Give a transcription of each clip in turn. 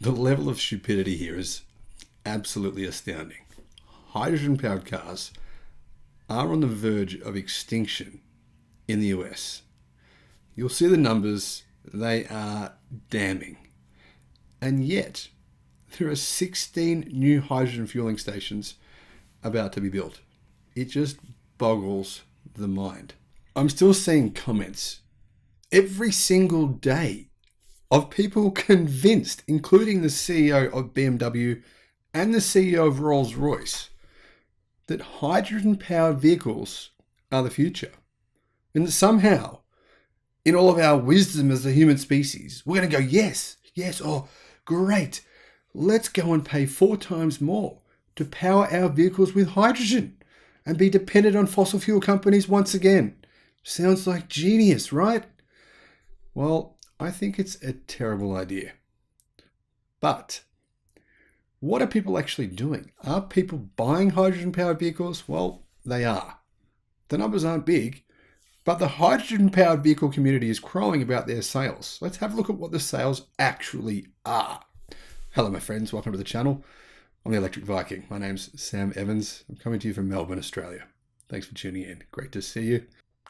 The level of stupidity here is absolutely astounding. Hydrogen-powered cars are on the verge of extinction in the US. You'll see the numbers, they are damning. And yet, there are 16 new hydrogen fueling stations about to be built. It just boggles the mind. I'm still seeing comments every single day of people convinced, including the CEO of BMW and the CEO of Rolls-Royce, that hydrogen-powered vehicles are the future. And that somehow, in all of our wisdom as a human species, we're going to go, yes, oh, great. Let's go and pay 4 times more to power our vehicles with hydrogen and be dependent on fossil fuel companies once again. Sounds like genius, right? Well, I think it's a terrible idea. But what are people actually doing? Are people buying hydrogen-powered vehicles? Well, they are. The numbers aren't big, but the hydrogen-powered vehicle community is crowing about their sales. Let's have a look at what the sales actually are. Hello, my friends. Welcome to the channel. I'm the Electric Viking. My name's Sam Evans. I'm coming to you from Melbourne, Australia. Thanks for tuning in. Great to see you.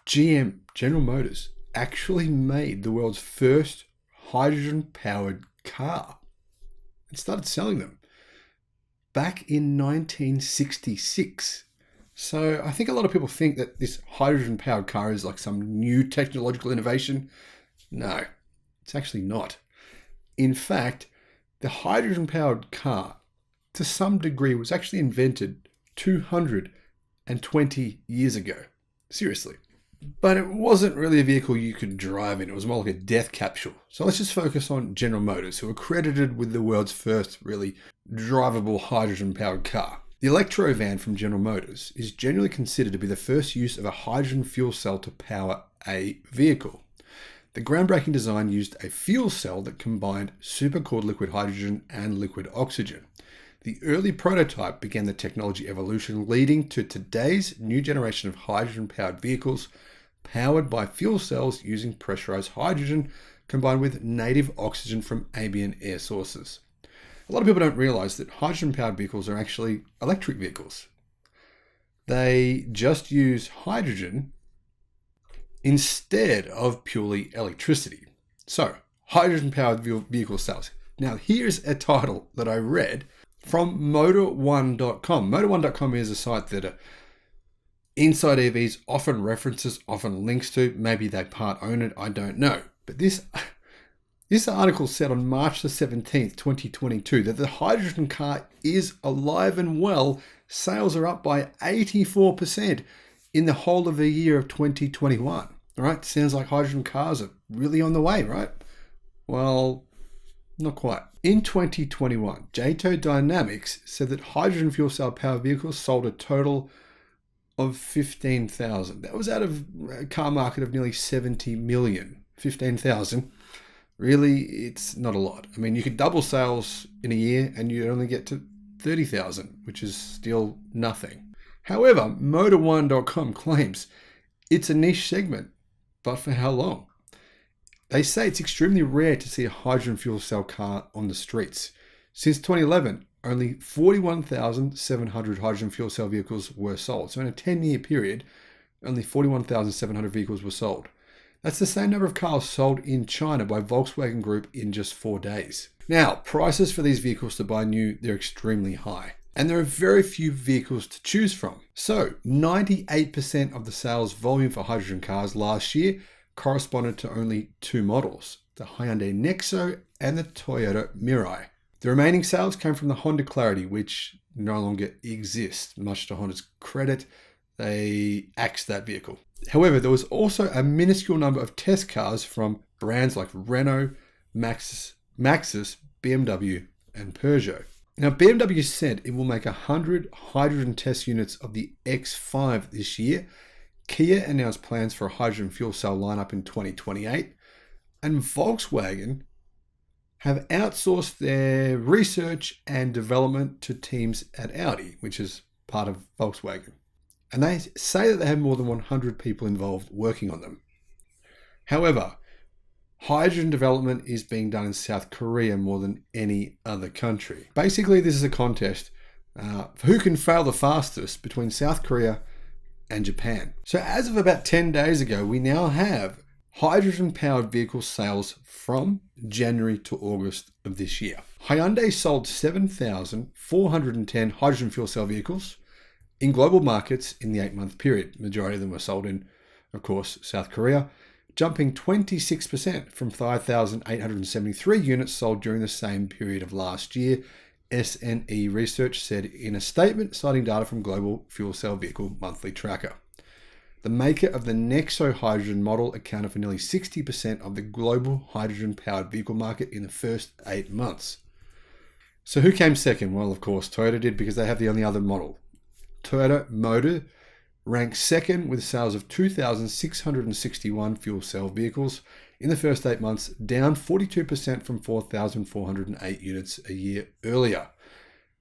GM, General Motors, actually made the world's first hydrogen-powered car and started selling them back in 1966. So I think a lot of people think that this hydrogen-powered car is like some new technological innovation. No, it's actually not. In fact, the hydrogen-powered car, to some degree, was actually invented 220 years ago. Seriously. But it wasn't really a vehicle you could drive in. It was more like a death capsule. So let's just focus on General Motors, who are credited with the world's first really drivable hydrogen-powered car. The Electro van from General Motors is generally considered to be the first use of a hydrogen fuel cell to power a vehicle. The groundbreaking design used a fuel cell that combined supercooled liquid hydrogen and liquid oxygen. The early prototype began the technology evolution, leading to today's new generation of hydrogen-powered vehicles powered by fuel cells using pressurized hydrogen combined with native oxygen from ambient air sources. A lot of people don't realize that hydrogen-powered vehicles are actually electric vehicles. They just use hydrogen instead of purely electricity. So, hydrogen-powered vehicle sales. Now, here's a title that I read from Motor1.com. Motor1.com is a site that Inside EVs often references, often links to. Maybe they part own it, I don't know. But this article said on March the 17th, 2022, that the hydrogen car is alive and well. Sales are up by 84% in the whole of the year of 2021. All right, sounds like hydrogen cars are really on the way, right? Well, not quite. In 2021, JATO Dynamics said that hydrogen fuel cell powered vehicles sold a total of 15,000. That was out of a car market of nearly 70 million. 15,000. Really, it's not a lot. I mean, you could double sales in a year and you only get to 30,000, which is still nothing. However, Motor1.com claims it's a niche segment, but for how long? They say it's extremely rare to see a hydrogen fuel cell car on the streets. Since 2011, only 41,700 hydrogen fuel cell vehicles were sold. So in a 10-year period, only 41,700 vehicles were sold. That's the same number of cars sold in China by Volkswagen Group in just 4 days. Now, prices for these vehicles to buy new, they're extremely high. And there are very few vehicles to choose from. So 98% of the sales volume for hydrogen cars last year corresponded to only 2 models, the Hyundai Nexo and the Toyota Mirai. The remaining sales came from the Honda Clarity, which no longer exists. Much to Honda's credit, they axed that vehicle. However, there was also a minuscule number of test cars from brands like Renault, Maxus, BMW, and Peugeot. Now, BMW said it will make 100 hydrogen test units of the X5 this year. Kia announced plans for a hydrogen fuel cell lineup in 2028. And Volkswagen have outsourced their research and development to teams at Audi, which is part of Volkswagen. And they say that they have more than 100 people involved working on them. However, hydrogen development is being done in South Korea more than any other country. Basically, this is a contest for who can fail the fastest between South Korea and Japan. So as of about 10 days ago, we now have hydrogen-powered vehicle sales from January to August of this year. Hyundai sold 7,410 hydrogen fuel cell vehicles in global markets in the 8-month period. Majority of them were sold in, of course, South Korea, jumping 26% from 5,873 units sold during the same period of last year, SNE Research said in a statement citing data from Global Fuel Cell Vehicle Monthly Tracker. The maker of the Nexo hydrogen model accounted for nearly 60% of the global hydrogen-powered vehicle market in the first 8 months. So who came second? Well, of course, Toyota did, because they have the only other model. Toyota Motor ranked second with sales of 2,661 fuel cell vehicles in the first 8 months, down 42% from 4,408 units a year earlier.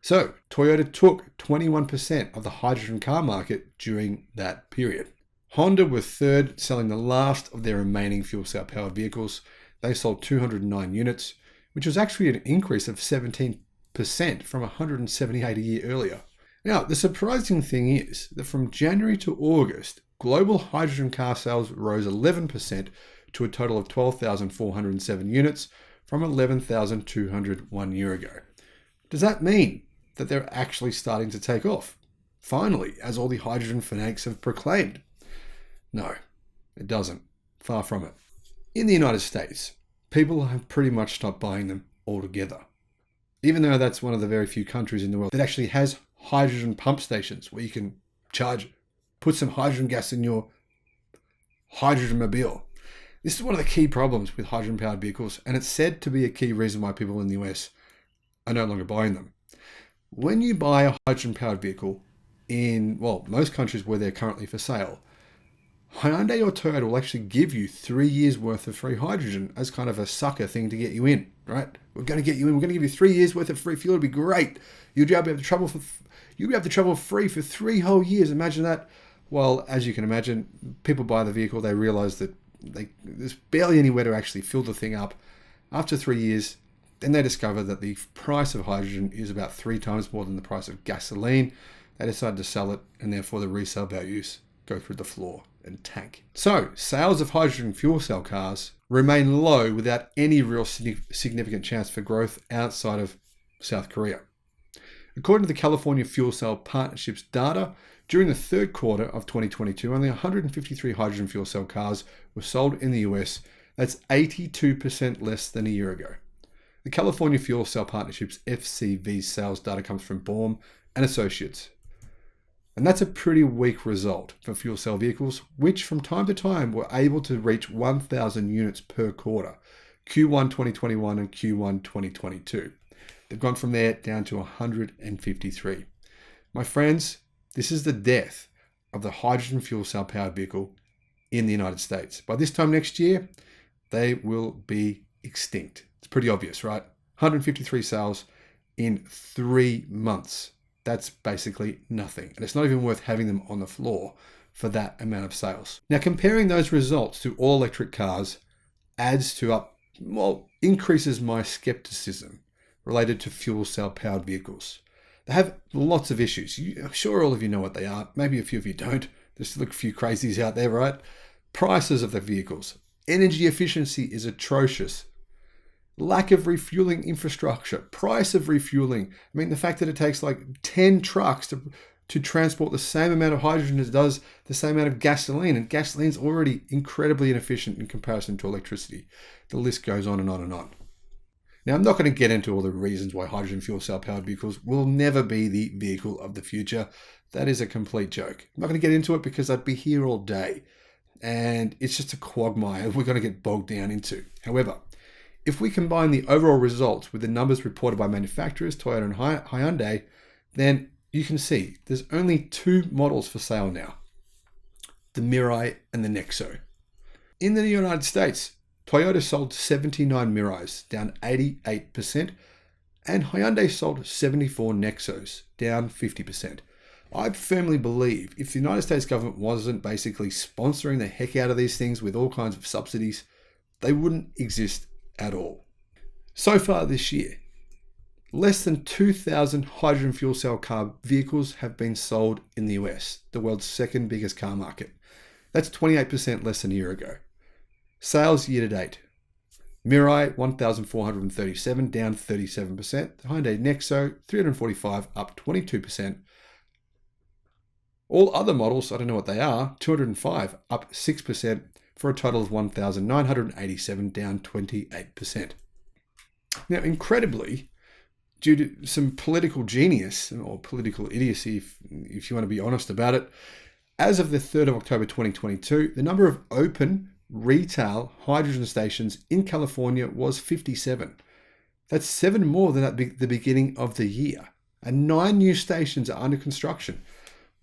So Toyota took 21% of the hydrogen car market during that period. Honda were third, selling the last of their remaining fuel cell powered vehicles. They sold 209 units, which was actually an increase of 17% from 178 a year earlier. Now, the surprising thing is that from January to August, global hydrogen car sales rose 11% to a total of 12,407 units from 11,200 1 year ago. Does that mean that they're actually starting to take off? Finally, as all the hydrogen fanatics have proclaimed? No, it doesn't. Far from it. In the United States, people have pretty much stopped buying them altogether. Even though that's one of the very few countries in the world that actually has hydrogen pump stations where you can put some hydrogen gas in your hydrogen mobile. This is one of the key problems with hydrogen powered vehicles, and it's said to be a key reason why people in the US are no longer buying them. When you buy a hydrogen powered vehicle in, most countries where they're currently for sale, Hyundai or Toyota will actually give you 3 years worth of free hydrogen as kind of a sucker thing to get you in, right? We're going to get you in. We're going to give you 3 years worth of free fuel. It'll be great. You'll be able to travel free for 3 whole years. Imagine that. Well, as you can imagine, people buy the vehicle. They realize that there's barely anywhere to actually fill the thing up. After 3 years, then they discover that the price of hydrogen is about 3 times more than the price of gasoline. They decide to sell it, and therefore the resale values go through the floor and tank. So, sales of hydrogen fuel cell cars remain low without any real significant chance for growth outside of South Korea. According to the California Fuel Cell Partnership's data, during the third quarter of 2022, only 153 hydrogen fuel cell cars were sold in the US. That's 82% less than a year ago. The California Fuel Cell Partnership's FCV sales data comes from Baum and Associates. And that's a pretty weak result for fuel cell vehicles, which from time to time were able to reach 1,000 units per quarter, Q1 2021 and Q1 2022. They've gone from there down to 153. My friends, this is the death of the hydrogen fuel cell powered vehicle in the United States. By this time next year, they will be extinct. It's pretty obvious, right? 153 sales in 3 months. That's basically nothing. And it's not even worth having them on the floor for that amount of sales. Now, comparing those results to all electric cars increases my skepticism related to fuel cell powered vehicles. They have lots of issues. I'm sure all of you know what they are. Maybe a few of you don't. There's still a few crazies out there, right? Prices of the vehicles. Energy efficiency is atrocious. Lack of refueling infrastructure, price of refueling. I mean, the fact that it takes like 10 trucks to transport the same amount of hydrogen as it does the same amount of gasoline, and gasoline's already incredibly inefficient in comparison to electricity. The list goes on and on and on. Now, I'm not going to get into all the reasons why hydrogen fuel cell powered vehicles will never be the vehicle of the future. That is a complete joke. I'm not going to get into it because I'd be here all day, and it's just a quagmire we're going to get bogged down into. However, if we combine the overall results with the numbers reported by manufacturers, Toyota and Hyundai, then you can see there's only 2 models for sale now, the Mirai and the Nexo. In the United States, Toyota sold 79 Mirais, down 88%, and Hyundai sold 74 Nexos, down 50%. I firmly believe if the United States government wasn't basically sponsoring the heck out of these things with all kinds of subsidies, They wouldn't exist at all. So far this year, less than 2,000 hydrogen fuel cell car vehicles have been sold in the US, the world's second biggest car market. That's 28% less than a year ago. Sales year to date. Mirai, 1,437, down 37%. The Hyundai Nexo, 345, up 22%. All other models, I don't know what they are, 205, up 6%, for a total of 1,987, down 28%. Now, incredibly, due to some political genius or political idiocy, if you want to be honest about it, as of the 3rd of October 2022, the number of open retail hydrogen stations in California was 57. That's 7 more than at the beginning of the year. And 9 new stations are under construction.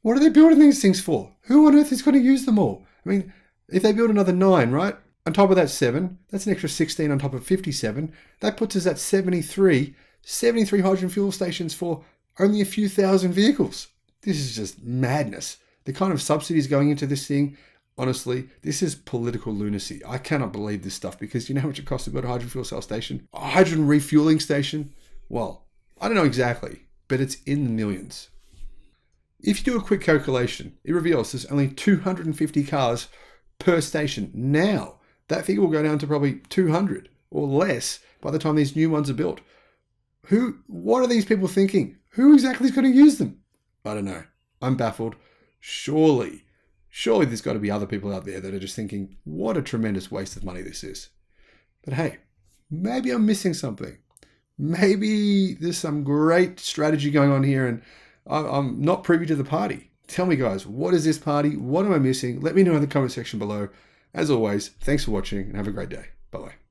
What are they building these things for? Who on earth is going to use them all? I mean, if they build another 9, right? On top of that 7, that's an extra 16 on top of 57. That puts us at 73 hydrogen fuel stations for only a few thousand vehicles. This is just madness. The kind of subsidies going into this thing, honestly, this is political lunacy. I cannot believe this stuff, because you know how much it costs to build a hydrogen fuel cell station? A hydrogen refueling station? Well, I don't know exactly, but it's in the millions. If you do a quick calculation, it reveals there's only 250 cars per station. Now, that figure will go down to probably 200 or less by the time these new ones are built. What are these people thinking? Who exactly is going to use them? I don't know. I'm baffled. Surely there's got to be other people out there that are just thinking, what a tremendous waste of money this is. But hey, maybe I'm missing something. Maybe there's some great strategy going on here and I'm not privy to the party. Tell me, guys, what is this party? What am I missing? Let me know in the comment section below. As always, thanks for watching and have a great day. Bye-bye.